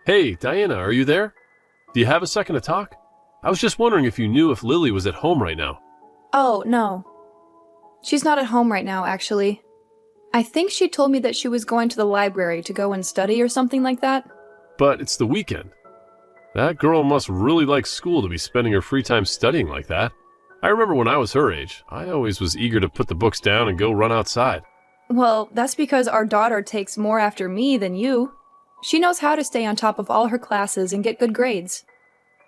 Hey, Diana, are you there? Do you have a second to talk? I was just wondering if you knew if Lily was at home right now. Oh, no. She's not at home right now, actually. I think she told me that she was going to the library to go and study or something like that. But it's the weekend. That girl must really like school to be spending her free time studying like that. I remember when I was her age, I always was eager to put the books down and go run outside. Well, that's because our daughter takes more after me than you. She knows how to stay on top of all her classes and get good grades.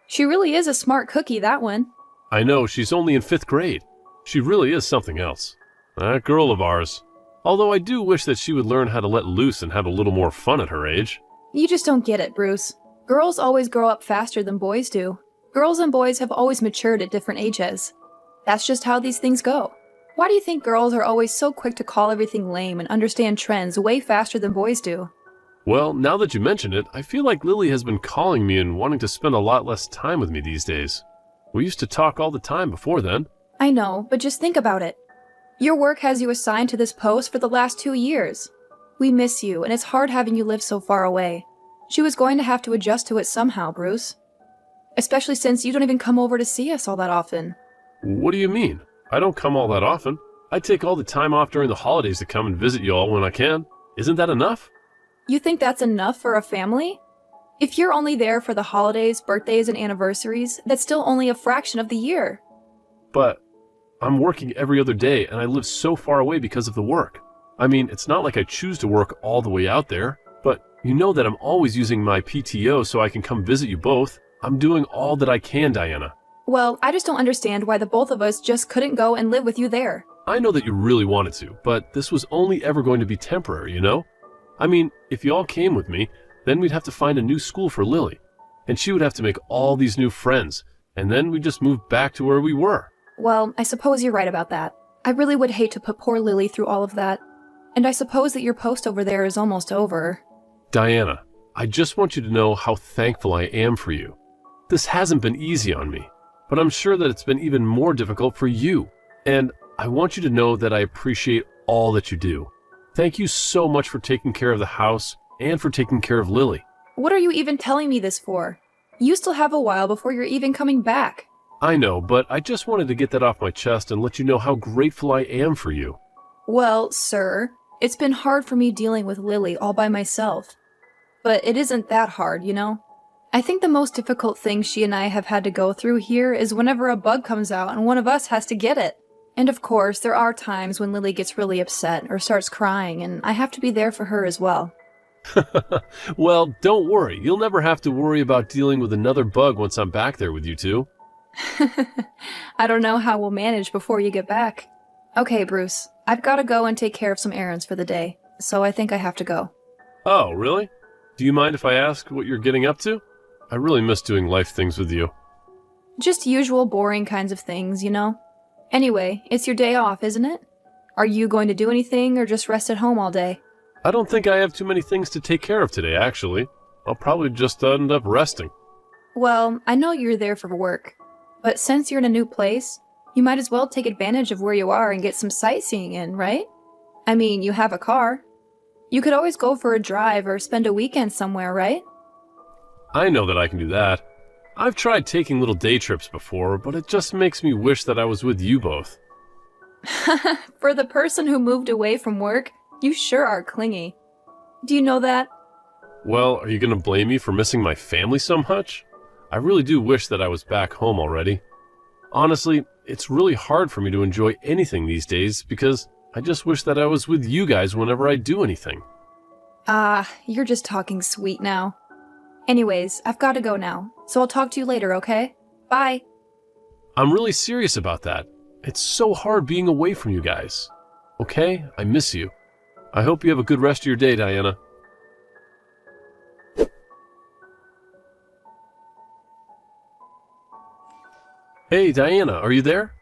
She really is a smart cookie, that one. I know, she's only in 5th grade. She really is something else. That girl of ours. Although I do wish that she would learn how to let loose and have a little more fun at her age. You just don't get it, Bruce. Girls always grow up faster than boys do. Girls and boys have always matured at different ages. That's just how these things go. Why do you think girls are always so quick to call everything lame and understand trends way faster than boys do? Well, now that you mention it, I feel like Lily has been calling me and wanting to spend a lot less time with me these days. We used to talk all the time before then. I know, but just think about it. Your work has you assigned to this post for the last 2 years. We miss you, and it's hard having you live so far away. She was going to have to adjust to it somehow, Bruce. Especially since you don't even come over to see us all that often. What do you mean? I don't come all that often. I take all the time off during the holidays to come and visit you all when I can. Isn't that enough? You think that's enough for a family? If you're only there for the holidays, birthdays, and anniversaries, that's still only a fraction of the year. But I'm working every other day and I live so far away because of the work. I mean, it's not like I choose to work all the way out there, but you know that I'm always using my PTO so I can come visit you both. I'm doing all that I can, Diana. Well, I just don't understand why the both of us just couldn't go and live with you there. I know that you really wanted to, but this was only ever going to be temporary, you know? I mean, if you all came with me, then we'd have to find a new school for Lily. And she would have to make all these new friends, and then we'd just move back to where we were. Well, I suppose you're right about that. I really would hate to put poor Lily through all of that. And I suppose that your post over there is almost over. Diana, I just want you to know how thankful I am for you. This hasn't been easy on me, but I'm sure that it's been even more difficult for you. And I want you to know that I appreciate all that you do. Thank you so much for taking care of the house and for taking care of Lily. What are you even telling me this for? You still have a while before you're even coming back. I know, but I just wanted to get that off my chest and let you know how grateful I am for you. Well, sir, it's been hard for me dealing with Lily all by myself. But it isn't that hard, you know? I think the most difficult thing she and I have had to go through here is whenever a bug comes out and one of us has to get it. And of course, there are times when Lily gets really upset or starts crying, and I have to be there for her as well. Well, don't worry. You'll never have to worry about dealing with another bug once I'm back there with you two. I don't know how we'll manage before you get back. Okay, Bruce, I've got to go and take care of some errands for the day, so I think I have to go. Oh, really? Do you mind if I ask what you're getting up to? I really miss doing life things with you. Just usual boring kinds of things, you know? Anyway, it's your day off, isn't it? Are you going to do anything or just rest at home all day? I don't think I have too many things to take care of today, actually. I'll probably just end up resting. Well, I know you're there for work, but since you're in a new place, you might as well take advantage of where you are and get some sightseeing in, right? I mean, you have a car. You could always go for a drive or spend a weekend somewhere, right? I know that I can do that. I've tried taking little day trips before, but it just makes me wish that I was with you both. For the person who moved away from work, you sure are clingy. Do you know that? Well, are you going to blame me for missing my family so much? I really do wish that I was back home already. Honestly, it's really hard for me to enjoy anything these days because I just wish that I was with you guys whenever I do anything. You're just talking sweet now. Anyways, I've got to go now, so I'll talk to you later, okay? Bye. I'm really serious about that. It's so hard being away from you guys. Okay? I miss you. I hope you have a good rest of your day, Diana. Hey, Diana, are you there?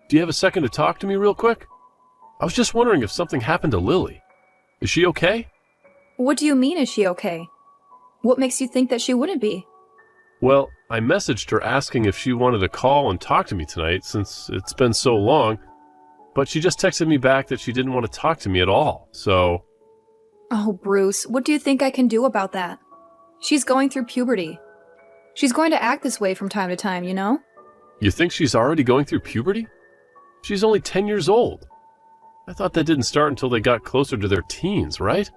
Do you have a second to talk to me real quick? I was just wondering if something happened to Lily. Is she okay? What do you mean, is she okay? What makes you think that she wouldn't be? Well, I messaged her asking if she wanted to call and talk to me tonight since it's been so long, but she just texted me back that she didn't want to talk to me at all, so... Oh, Bruce, what do you think I can do about that? She's going through puberty. She's going to act this way from time to time, you know? You think she's already going through puberty? She's only 10 years old. I thought that didn't start until they got closer to their teens, right?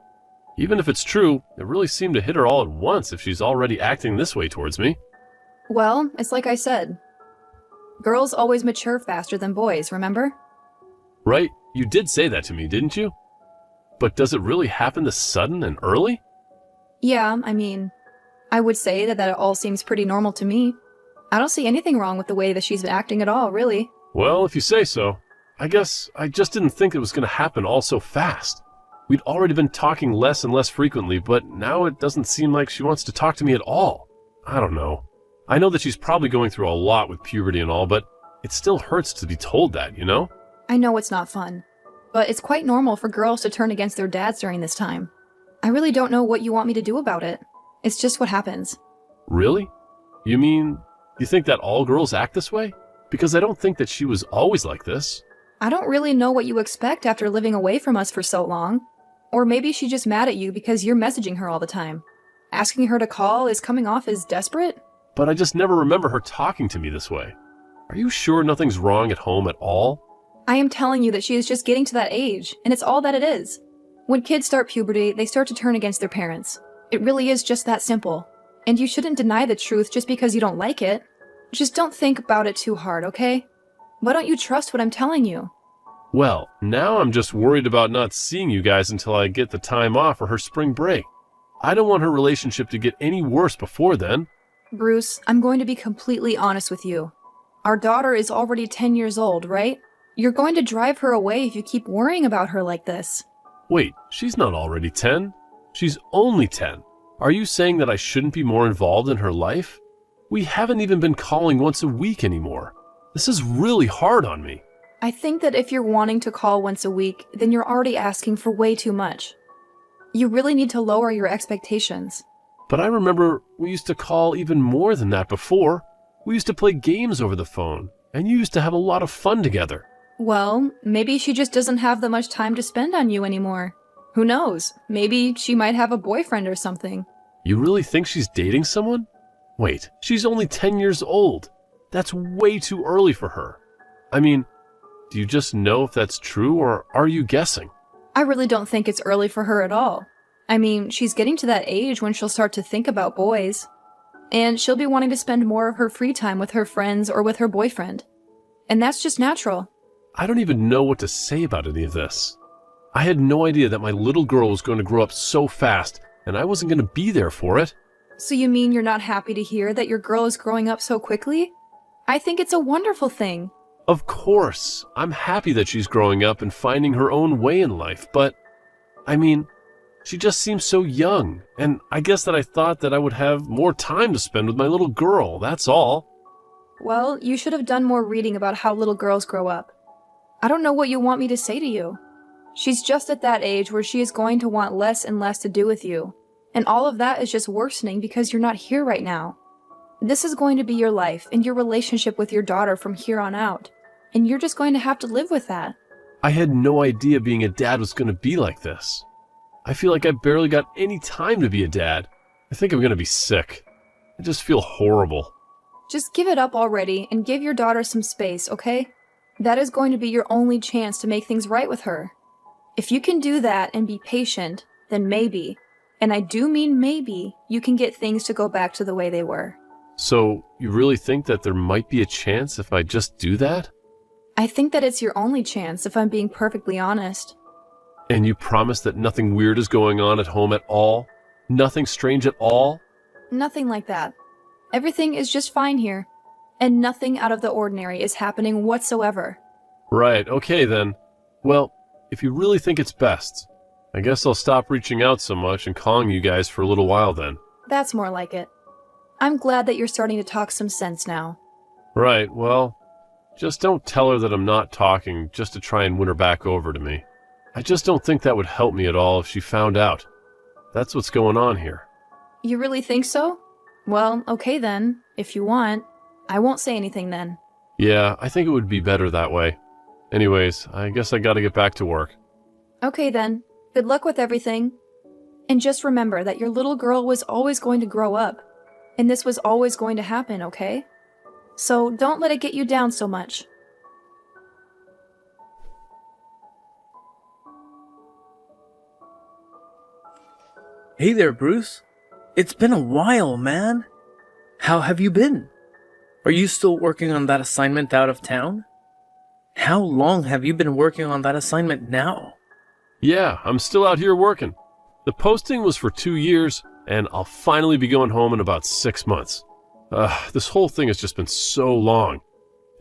Even if it's true, it really seemed to hit her all at once if she's already acting this way towards me. Well, it's like I said. Girls always mature faster than boys, remember? Right, you did say that to me, didn't you? But does it really happen this sudden and early? Yeah, I mean, I would say that it all seems pretty normal to me. I don't see anything wrong with the way that she's been acting at all, really. Well, if you say so. I guess I just didn't think it was going to happen all so fast. We'd already been talking less and less frequently, but now it doesn't seem like she wants to talk to me at all. I don't know. I know that she's probably going through a lot with puberty and all, but it still hurts to be told that, you know? I know it's not fun, but it's quite normal for girls to turn against their dads during this time. I really don't know what you want me to do about it. It's just what happens. Really? You mean, you think that all girls act this way? Because I don't think that she was always like this. I don't really know what you expect after living away from us for so long. Or maybe she's just mad at you because you're messaging her all the time. Asking her to call is coming off as desperate? But I just never remember her talking to me this way. Are you sure nothing's wrong at home at all? I am telling you that she is just getting to that age, and it's all that it is. When kids start puberty, they start to turn against their parents. It really is just that simple. And you shouldn't deny the truth just because you don't like it. Just don't think about it too hard, okay? Why don't you trust what I'm telling you? Well, now I'm just worried about not seeing you guys until I get the time off for her spring break. I don't want her relationship to get any worse before then. Bruce, I'm going to be completely honest with you. Our daughter is already 10 years old, right? You're going to drive her away if you keep worrying about her like this. Wait, she's not already 10. She's only 10. Are you saying that I shouldn't be more involved in her life? We haven't even been calling once a week anymore. This is really hard on me. I think that if you're wanting to call once a week, then you're already asking for way too much. You really need to lower your expectations. But I remember we used to call even more than that before. We used to play games over the phone, and you used to have a lot of fun together. Well, maybe she just doesn't have that much time to spend on you anymore. Who knows? Maybe she might have a boyfriend or something. You really think she's dating someone? Wait, she's only 10 years old. That's way too early for her. I mean, do you just know if that's true, or are you guessing? I really don't think it's early for her at all. I mean, she's getting to that age when she'll start to think about boys. And she'll be wanting to spend more of her free time with her friends or with her boyfriend. And that's just natural. I don't even know what to say about any of this. I had no idea that my little girl was going to grow up so fast, and I wasn't going to be there for it. So you mean you're not happy to hear that your girl is growing up so quickly? I think it's a wonderful thing. Of course, I'm happy that she's growing up and finding her own way in life, but, I mean, she just seems so young, and I guess that I thought that I would have more time to spend with my little girl, that's all. Well, you should have done more reading about how little girls grow up. I don't know what you want me to say to you. She's just at that age where she is going to want less and less to do with you. And all of that is just worsening because you're not here right now. This is going to be your life and your relationship with your daughter from here on out. And you're just going to have to live with that. I had no idea being a dad was going to be like this. I feel like I barely got any time to be a dad. I think I'm going to be sick. I just feel horrible. Just give it up already and give your daughter some space, okay? That is going to be your only chance to make things right with her. If you can do that and be patient, then maybe, and I do mean maybe, you can get things to go back to the way they were. So, you really think that there might be a chance if I just do that? I think that it's your only chance, if I'm being perfectly honest. And you promise that nothing weird is going on at home at all? Nothing strange at all? Nothing like that. Everything is just fine here. And nothing out of the ordinary is happening whatsoever. Right, okay then. Well, if you really think it's best, I guess I'll stop reaching out so much and calling you guys for a little while then. That's more like it. I'm glad that you're starting to talk some sense now. Right, well, just don't tell her that I'm not talking just to try and win her back over to me. I just don't think that would help me at all if she found out. That's what's going on here. You really think so? Well, okay then, if you want. I won't say anything then. Yeah, I think it would be better that way. Anyways, I guess I gotta get back to work. Okay then. Good luck with everything. And just remember that your little girl was always going to grow up, and this was always going to happen, okay? So don't let it get you down so much. Hey there, Bruce. It's been a while, man. How have you been? Are you still working on that assignment out of town? How long have you been working on that assignment now? Yeah, I'm still out here working. The posting was for 2 years, and I'll finally be going home in about 6 months. This whole thing has just been so long.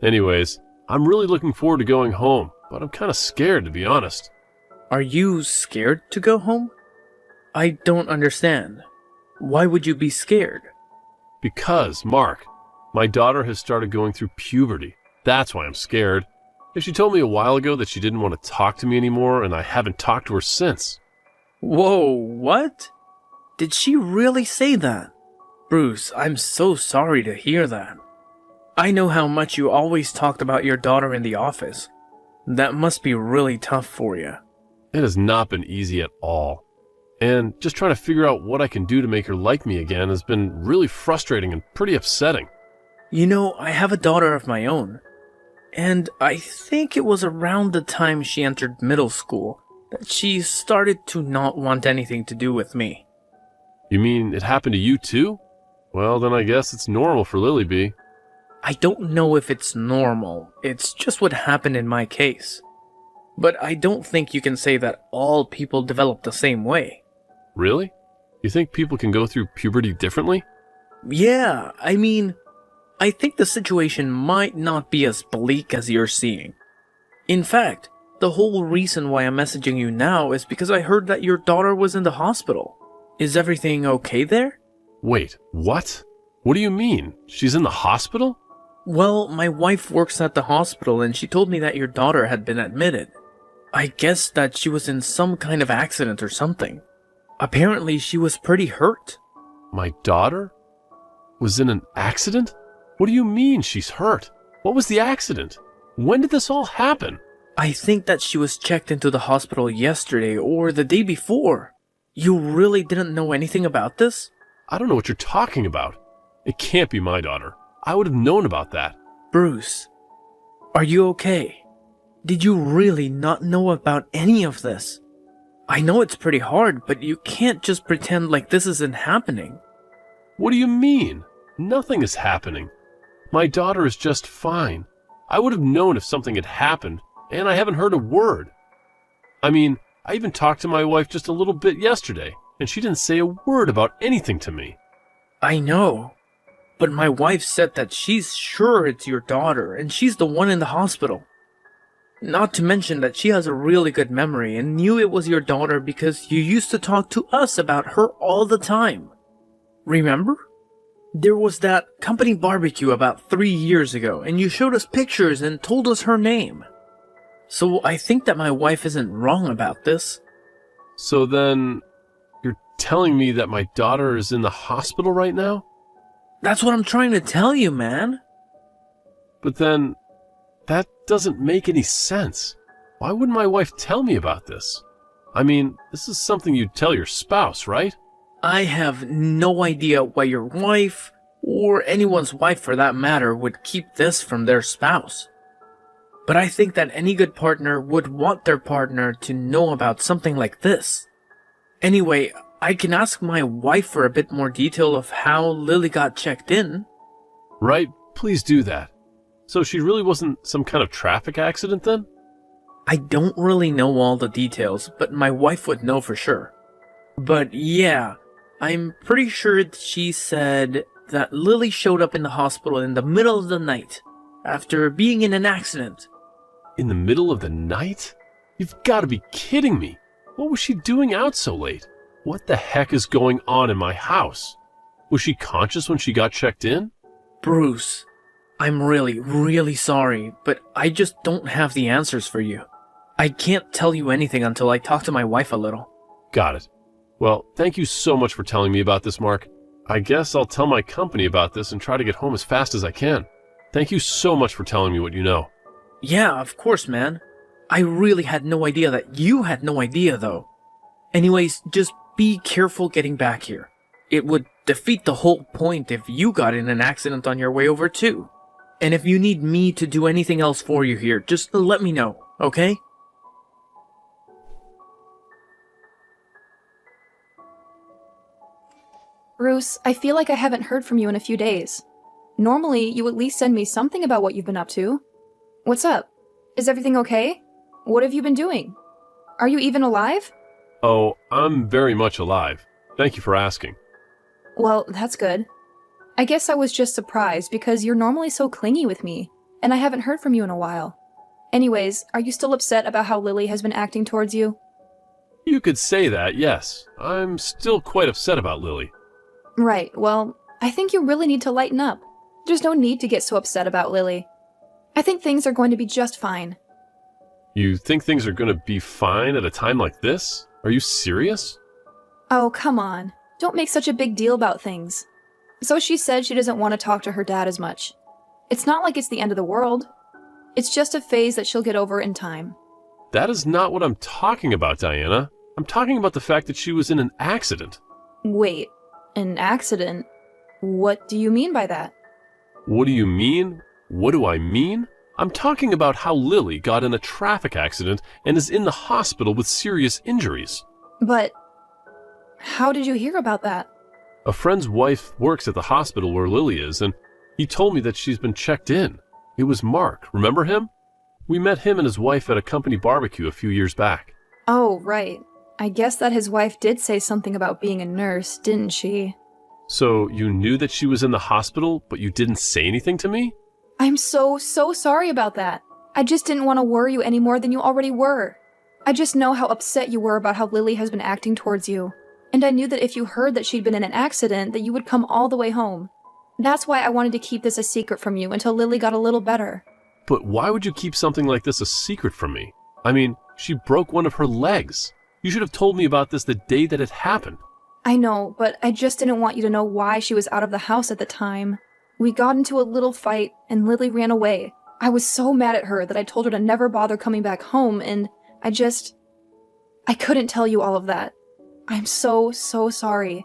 Anyways, I'm really looking forward to going home, but I'm kind of scared, to be honest. Are you scared to go home? I don't understand. Why would you be scared? Because, Mark, my daughter has started going through puberty. That's why I'm scared. She told me a while ago that she didn't want to talk to me anymore, and I haven't talked to her since. Whoa, what? Did she really say that? Bruce, I'm so sorry to hear that. I know how much you always talked about your daughter in the office. That must be really tough for you. It has not been easy at all. And just trying to figure out what I can do to make her like me again has been really frustrating and pretty upsetting. You know, I have a daughter of my own. And I think it was around the time she entered middle school that she started to not want anything to do with me. You mean it happened to you too? Well, then I guess it's normal for Lily B. I don't know if it's normal. It's just what happened in my case. But I don't think you can say that all people develop the same way. Really? You think people can go through puberty differently? Yeah, I think the situation might not be as bleak as you're seeing. In fact, the whole reason why I'm messaging you now is because I heard that your daughter was in the hospital. Is everything okay there? Wait, what? What do you mean? She's in the hospital? Well, my wife works at the hospital and she told me that your daughter had been admitted. I guess that she was in some kind of accident or something. Apparently she was pretty hurt. My daughter? Was in an accident? What do you mean she's hurt? What was the accident? When did this all happen? I think that she was checked into the hospital yesterday or the day before. You really didn't know anything about this? I don't know what you're talking about. It can't be my daughter. I would have known about that. Bruce, are you okay? Did you really not know about any of this? I know it's pretty hard, but you can't just pretend like this isn't happening. What do you mean? Nothing is happening. My daughter is just fine. I would have known if something had happened, and I haven't heard a word. I even talked to my wife just a little bit yesterday, and she didn't say a word about anything to me. I know, but my wife said that she's sure it's your daughter, and she's the one in the hospital. Not to mention that she has a really good memory and knew it was your daughter because you used to talk to us about her all the time. Remember? There was that company barbecue about 3 years ago, and you showed us pictures and told us her name. So I think that my wife isn't wrong about this. So then, you're telling me that my daughter is in the hospital right now? That's what I'm trying to tell you, man. But then, that doesn't make any sense. Why wouldn't my wife tell me about this? This is something you'd tell your spouse, right? I have no idea why your wife, or anyone's wife for that matter, would keep this from their spouse. But I think that any good partner would want their partner to know about something like this. Anyway, I can ask my wife for a bit more detail of how Lily got checked in. Right, please do that. So she really wasn't some kind of traffic accident then? I don't really know all the details, but my wife would know for sure. But yeah, I'm pretty sure she said that Lily showed up in the hospital in the middle of the night, after being in an accident. In the middle of the night? You've got to be kidding me. What was she doing out so late? What the heck is going on in my house? Was she conscious when she got checked in? Bruce, I'm really, really sorry, but I just don't have the answers for you. I can't tell you anything until I talk to my wife a little. Got it. Well, thank you so much for telling me about this, Mark. I guess I'll tell my company about this and try to get home as fast as I can. Thank you so much for telling me what you know. Yeah, of course, man. I really had no idea that you had no idea, though. Anyways, just be careful getting back here. It would defeat the whole point if you got in an accident on your way over too. And if you need me to do anything else for you here, just let me know, okay? Bruce, I feel like I haven't heard from you in a few days. Normally, you at least send me something about what you've been up to. What's up? Is everything okay? What have you been doing? Are you even alive? Oh, I'm very much alive. Thank you for asking. Well, that's good. I guess I was just surprised because you're normally so clingy with me, and I haven't heard from you in a while. Anyways, are you still upset about how Lily has been acting towards you? You could say that, yes. I'm still quite upset about Lily. Right, well, I think you really need to lighten up. There's no need to get so upset about Lily. I think things are going to be just fine. You think things are going to be fine at a time like this? Are you serious? Oh, come on. Don't make such a big deal about things. So she said she doesn't want to talk to her dad as much. It's not like it's the end of the world. It's just a phase that she'll get over in time. That is not what I'm talking about, Diana. I'm talking about the fact that she was in an accident. Wait, an accident? What do you mean by that? What do you mean? What do I mean? I'm talking about how Lily got in a traffic accident and is in the hospital with serious injuries. But how did you hear about that? A friend's wife works at the hospital where Lily is, and he told me that she's been checked in. It was Mark, remember him? We met him and his wife at a company barbecue a few years back. Oh, right. I guess that his wife did say something about being a nurse, didn't she? So you knew that she was in the hospital, but you didn't say anything to me? I'm so sorry about that. I just didn't want to worry you any more than you already were. I just know how upset you were about how Lily has been acting towards you. And I knew that if you heard that she'd been in an accident, that you would come all the way home. That's why I wanted to keep this a secret from you until Lily got a little better. But why would you keep something like this a secret from me? I mean, she broke one of her legs. You should have told me about this the day that it happened. I know, but I just didn't want you to know why she was out of the house at the time. We got into a little fight, and Lily ran away. I was so mad at her that I told her to never bother coming back home, and I couldn't tell you all of that. I'm so sorry.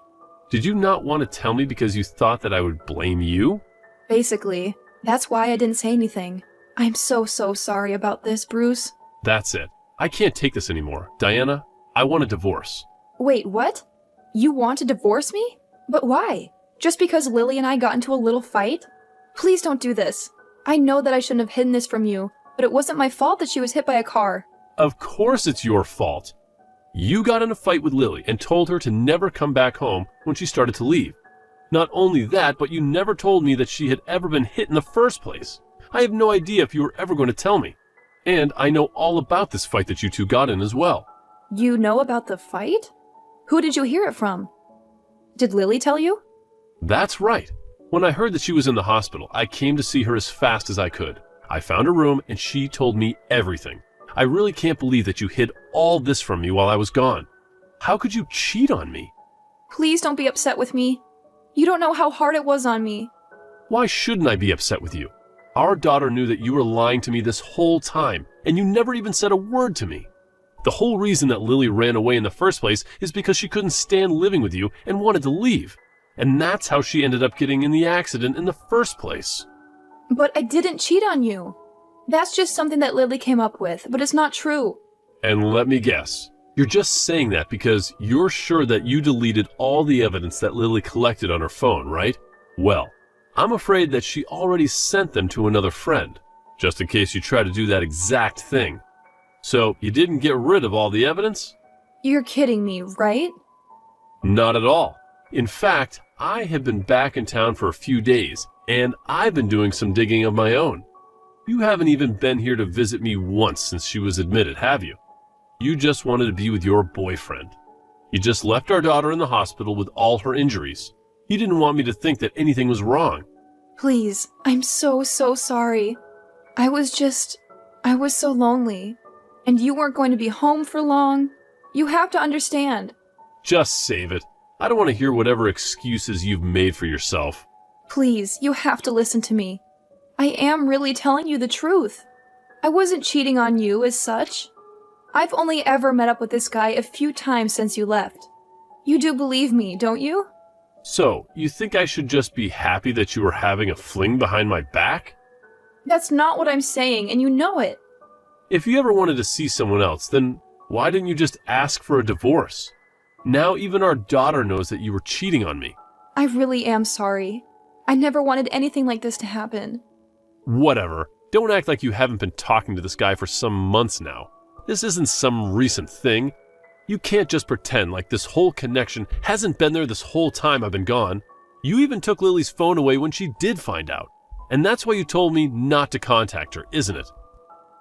Did you not want to tell me because you thought that I would blame you? Basically, that's why I didn't say anything. I'm so sorry about this, Bruce. That's it. I can't take this anymore. Diana, I want a divorce. Wait, what? You want to divorce me? But why? Just because Lily and I got into a little fight? Please don't do this. I know that I shouldn't have hidden this from you, but it wasn't my fault that she was hit by a car. Of course it's your fault. You got in a fight with Lily and told her to never come back home when she started to leave. Not only that, but you never told me that she had ever been hit in the first place. I have no idea if you were ever going to tell me. And I know all about this fight that you two got in as well. You know about the fight? Who did you hear it from? Did Lily tell you? That's right. When I heard that she was in the hospital, I came to see her as fast as I could. I found her room and she told me everything. I really can't believe that you hid all this from me while I was gone. How could you cheat on me? Please don't be upset with me. You don't know how hard it was on me. Why shouldn't I be upset with you? Our daughter knew that you were lying to me this whole time, and you never even said a word to me. The whole reason that Lily ran away in the first place is because she couldn't stand living with you and wanted to leave. And that's how she ended up getting in the accident in the first place. But I didn't cheat on you. That's just something that Lily came up with, but it's not true. And let me guess, you're just saying that because you're sure that you deleted all the evidence that Lily collected on her phone, right? Well, I'm afraid that she already sent them to another friend, just in case you try to do that exact thing. So you didn't get rid of all the evidence? You're kidding me, right? Not at all. In fact, I have been back in town for a few days, and I've been doing some digging of my own. You haven't even been here to visit me once since she was admitted, have you? You just wanted to be with your boyfriend. You just left our daughter in the hospital with all her injuries. You didn't want me to think that anything was wrong. Please, I'm so sorry. I was so lonely. And you weren't going to be home for long. You have to understand. Just save it. I don't want to hear whatever excuses you've made for yourself. Please, you have to listen to me. I am really telling you the truth. I wasn't cheating on you as such. I've only ever met up with this guy a few times since you left. You do believe me, don't you? So, you think I should just be happy that you were having a fling behind my back? That's not what I'm saying, and you know it. If you ever wanted to see someone else, then why didn't you just ask for a divorce? Now even our daughter knows that you were cheating on me. I really am sorry. I never wanted anything like this to happen. Whatever. Don't act like you haven't been talking to this guy for some months now. This isn't some recent thing. You can't just pretend like this whole connection hasn't been there this whole time I've been gone. You even took Lily's phone away when she did find out. And that's why you told me not to contact her, isn't it?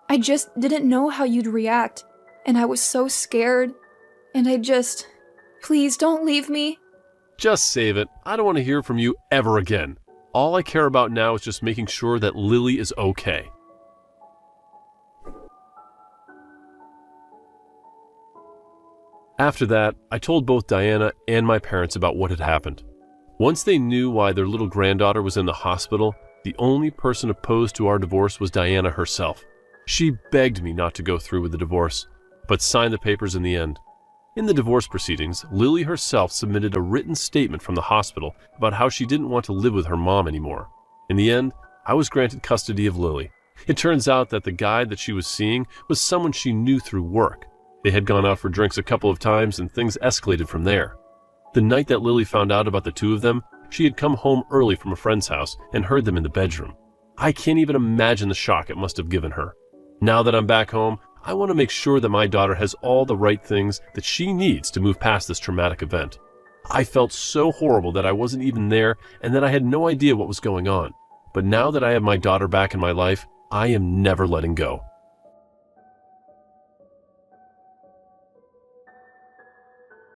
I just didn't know how you'd react, and I was so scared. And Please don't leave me. Just save it. I don't want to hear from you ever again. All I care about now is just making sure that Lily is okay. After that, I told both Diana and my parents about what had happened. Once they knew why their little granddaughter was in the hospital, the only person opposed to our divorce was Diana herself. She begged me not to go through with the divorce, but signed the papers in the end. In the divorce proceedings, Lily herself submitted a written statement from the hospital about how she didn't want to live with her mom anymore. In the end, I was granted custody of Lily. It turns out that the guy that she was seeing was someone she knew through work. They had gone out for drinks a couple of times and things escalated from there. The night that Lily found out about the two of them, she had come home early from a friend's house and heard them in the bedroom. I can't even imagine the shock it must have given her. Now that I'm back home, I want to make sure that my daughter has all the right things that she needs to move past this traumatic event. I felt so horrible that I wasn't even there and that I had no idea what was going on. But now that I have my daughter back in my life, I am never letting go.